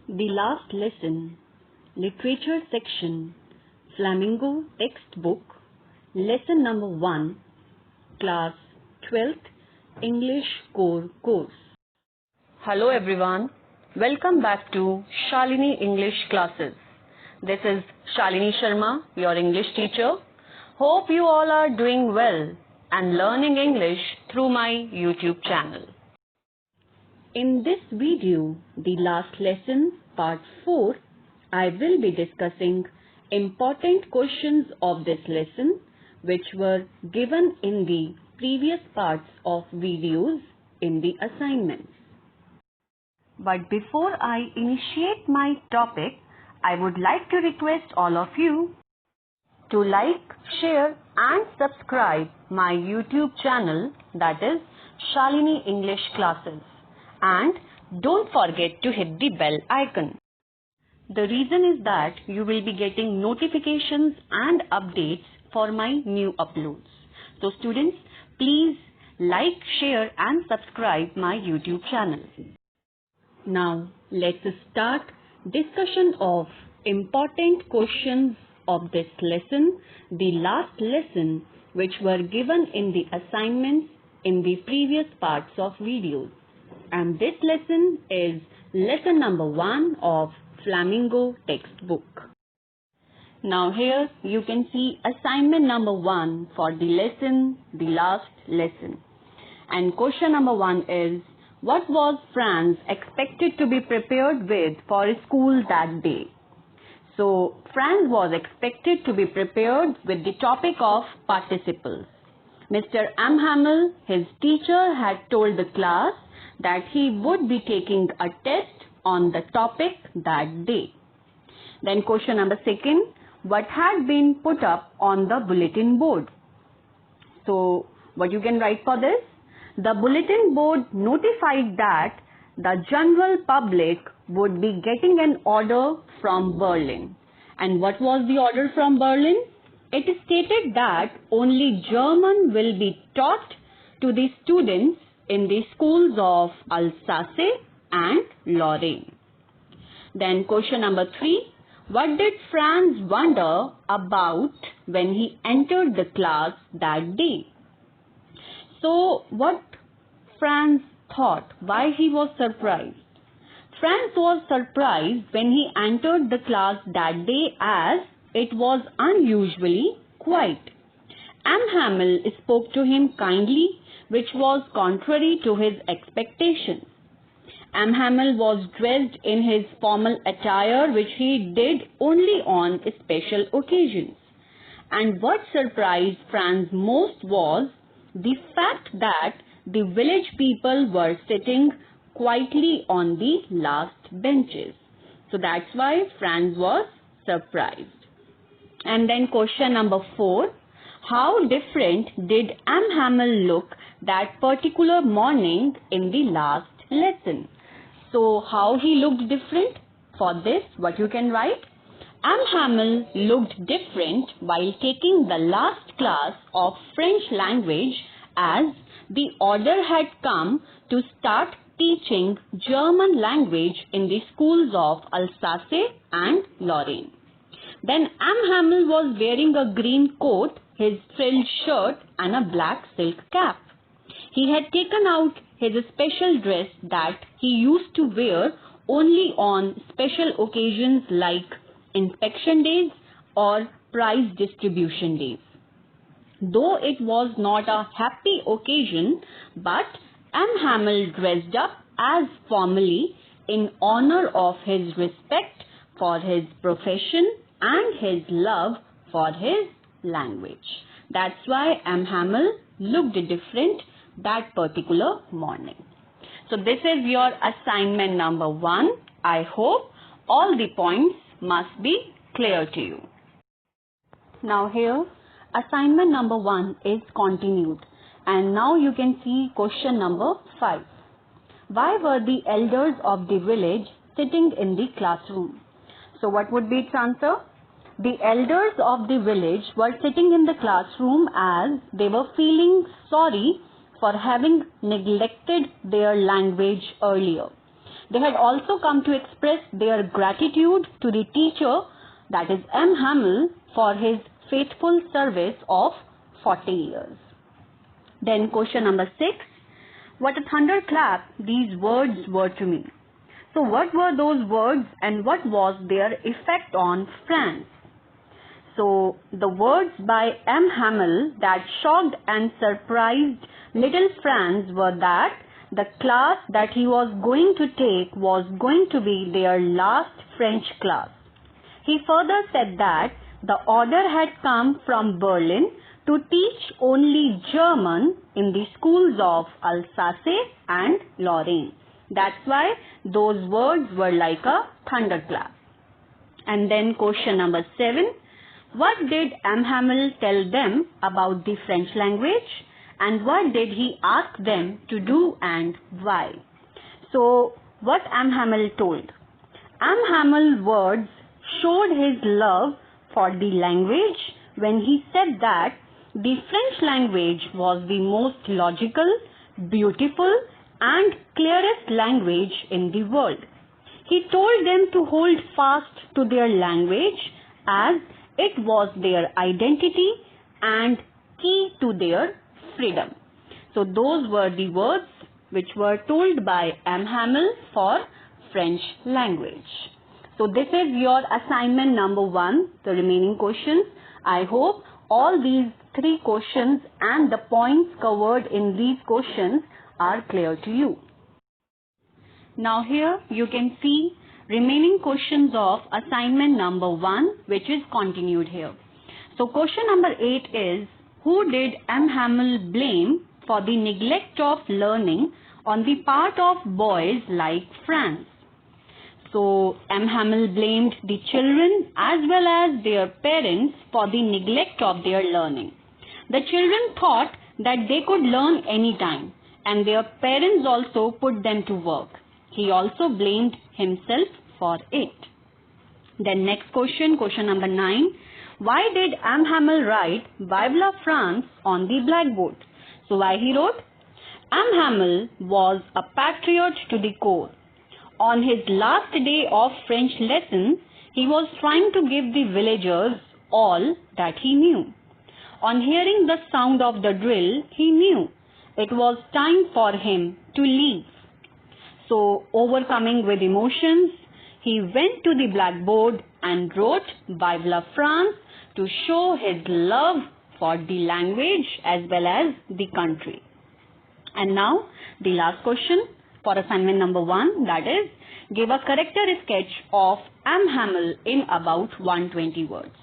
The last lesson, literature section, Flamingo Textbook, lesson number 1, class 12th, English core course. Hello everyone, welcome back to Shalini English classes. This is Shalini Sharma, your English teacher. Hope you all are doing well and learning English through my YouTube channel. In this video, the last lesson, part 4, I will be discussing important questions of this lesson which were given in the previous parts of videos in the assignments. But before I initiate my topic, I would like to request all of you to like, share and subscribe my YouTube channel, that is Shalini English Classes. And don't forget to hit the bell icon. The reason is that you will be getting notifications and updates for my new uploads. So students, please like, share and subscribe my YouTube channel. Now let's start discussion of important questions of this lesson, the last lesson which were given in the assignments in the previous parts of videos. And this lesson is lesson number 1 of Flamingo Textbook. Now here you can see assignment number 1 for the lesson, the last lesson. And question number 1 is, what was Franz expected to be prepared with for school that day? So Franz was expected to be prepared with the topic of participles. Mr. M.Hamel, his teacher, had told the class that he would be taking a test on the topic that day. Then question number 2, what had been put up on the bulletin board? So what you can write for this? The bulletin board notified that the general public would be getting an order from Berlin. And what was the order from Berlin? It stated that only German will be taught to the students in the schools of Alsace and Lorraine. Then question number 3, what did Franz wonder about when he entered the class that day? So what Franz thought, why he was surprised? Franz was surprised when he entered the class that day as it was unusually quiet. M.Hamel spoke to him kindly, which was contrary to his expectations. M.Hamel was dressed in his formal attire, which he did only on special occasions. And what surprised Franz most was the fact that the village people were sitting quietly on the last benches. So that's why Franz was surprised. And then question number 4, how different did M.Hamel look that particular morning in the last lesson? So how he looked different? For this, what you can write? M.Hamel looked different while taking the last class of French language as the order had come to start teaching German language in the schools of Alsace and Lorraine. Then M.Hamel was wearing a green coat, his frilled shirt and a black silk cap. He had taken out his special dress that he used to wear only on special occasions like inspection days or prize distribution days. Though it was not a happy occasion, but M.Hamel dressed up as formally in honor of his respect for his profession and his love for his language. That's why M.Hamel looked different that particular morning. So this is your assignment number 1. I hope all the points must be clear to you. Now here, assignment number 1 is continued. And now you can see question number 5. Why were the elders of the village sitting in the classroom? So what would be its answer? The elders of the village were sitting in the classroom as they were feeling sorry for having neglected their language earlier. They had also come to express their gratitude to the teacher, that is M.Hamel, for his faithful service of 40 years. Then question number 6. What a thunderclap these words were to me. So what were those words and what was their effect on Franz? So the words by M.Hamel that shocked and surprised little Franz were that the class that he was going to take was going to be their last French class. He further said that the order had come from Berlin to teach only German in the schools of Alsace and Lorraine. That's why those words were like a thunderclap. And then question number 7. What did M.Hamel tell them about the French language? And what did he ask them to do and why? So what M.Hamel told? M.Hamel's words showed his love for the language when he said that the French language was the most logical, beautiful and clearest language in the world. He told them to hold fast to their language as it was their identity and key to their freedom. So those were the words which were told by M.Hamel for French language. So this is your assignment number 1, the remaining questions. I hope all these 3 questions and the points covered in these questions are clear to you. Now here you can see remaining questions of assignment number 1, which is continued here. So question number 8 is, who did M.Hamel blame for the neglect of learning on the part of boys like Franz? So M.Hamel blamed the children as well as their parents for the neglect of their learning. The children thought that they could learn anytime and their parents also put them to work. He also blamed himself for it. Then next question, question number 9. Why did M.Hamel write Vive La France on the blackboard? So why he wrote? M.Hamel was a patriot to the core. On his last day of French lesson, he was trying to give the villagers all that he knew. On hearing the sound of the drill, he knew it was time for him to leave. So, overcoming with emotions, he went to the blackboard and wrote Vive La France to show his love for the language as well as the country. And now, the last question for assignment number 1, that is, give a character sketch of M.Hamel in about 120 words.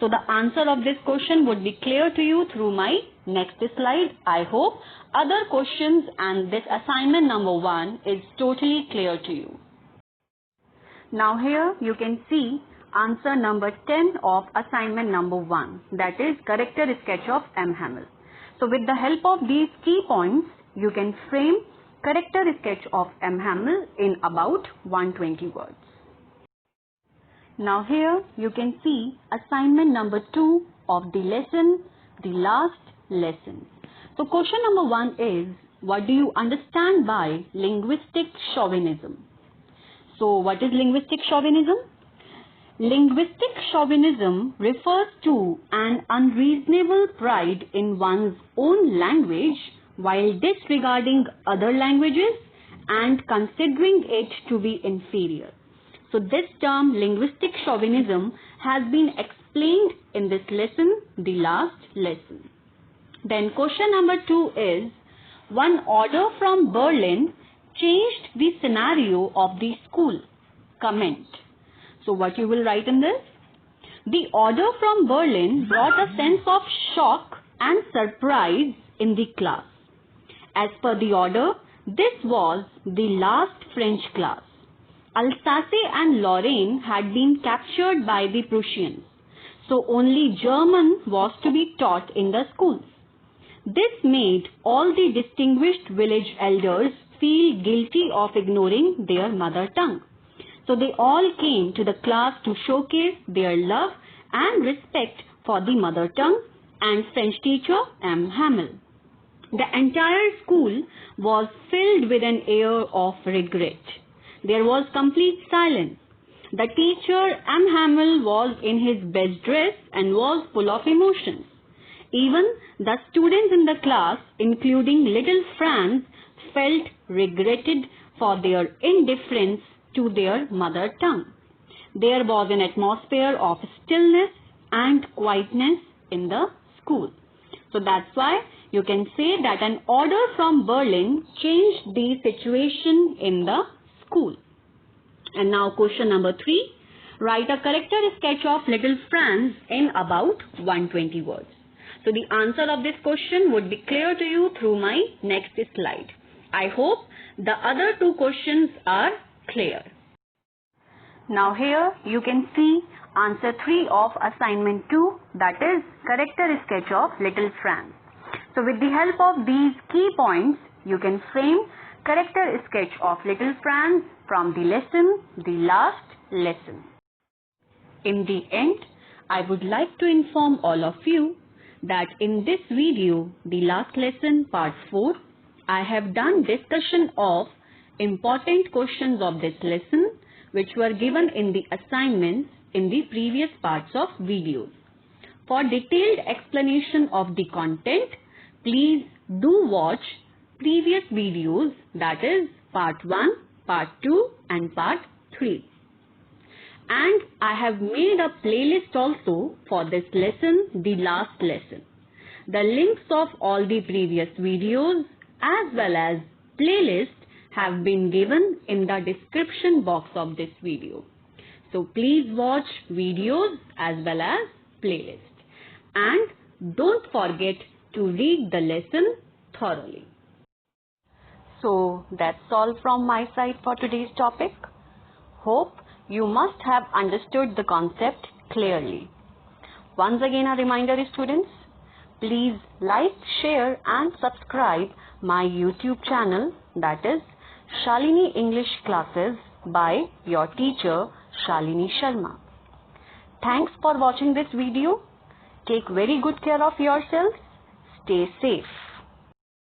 So the answer of this question would be clear to you through my next slide. I hope other questions and this assignment number 1 is totally clear to you. Now here you can see answer number 10 of assignment number 1, that is character sketch of M.Hamel. So with the help of these key points, you can frame character sketch of M.Hamel in about 120 words. Now here you can see assignment number 2 of the lesson, the last lesson. So question number 1 is, what do you understand by linguistic chauvinism? So what is linguistic chauvinism? Linguistic chauvinism refers to an unreasonable pride in one's own language while disregarding other languages and considering it to be inferior. So this term linguistic chauvinism has been explained in this lesson, the last lesson. Then question number 2 is, one order from Berlin changed the scenario of the school. Comment. So what you will write in this? The order from Berlin brought a sense of shock and surprise in the class. As per the order, this was the last French class. Alsace and Lorraine had been captured by the Prussians, so only German was to be taught in the schools. This made all the distinguished village elders feel guilty of ignoring their mother tongue. So they all came to the class to showcase their love and respect for the mother tongue and French teacher M.Hamel. The entire school was filled with an air of regret. there was complete silence. The teacher M.Hamel was in his best dress and was full of emotions. Even the students in the class, including little Franz, felt regretted for their indifference to their mother tongue. There was an atmosphere of stillness and quietness in the school. So that's why you can say that an order from Berlin changed the situation in the school. And now question number 3. Write a character sketch of little Franz in about 120 words. So the answer of this question would be clear to you through my next slide. I hope the other 2 questions are clear. Now here you can see answer 3 of assignment 2, that is character sketch of little Franz. So with the help of these key points, you can frame character sketch of little Franz from the lesson, the last lesson. In the end, I would like to inform all of you that in this video, the last lesson part 4, I have done discussion of important questions of this lesson which were given in the assignments in the previous parts of videos. For detailed explanation of the content, please do watch previous videos, that is part 1, part 2 and part 3. And I have made a playlist also for this lesson, the last lesson. The links of all the previous videos as well as playlist have been given in the description box of this video. So please watch videos as well as playlist. And don't forget to read the lesson thoroughly. So that's all from my side for today's topic. Hope you must have understood the concept clearly. Once again a reminder, students, please like, share and subscribe my YouTube channel, that is Shalini English Classes by your teacher Shalini Sharma. Thanks for watching this video. Take very good care of yourselves. Stay safe.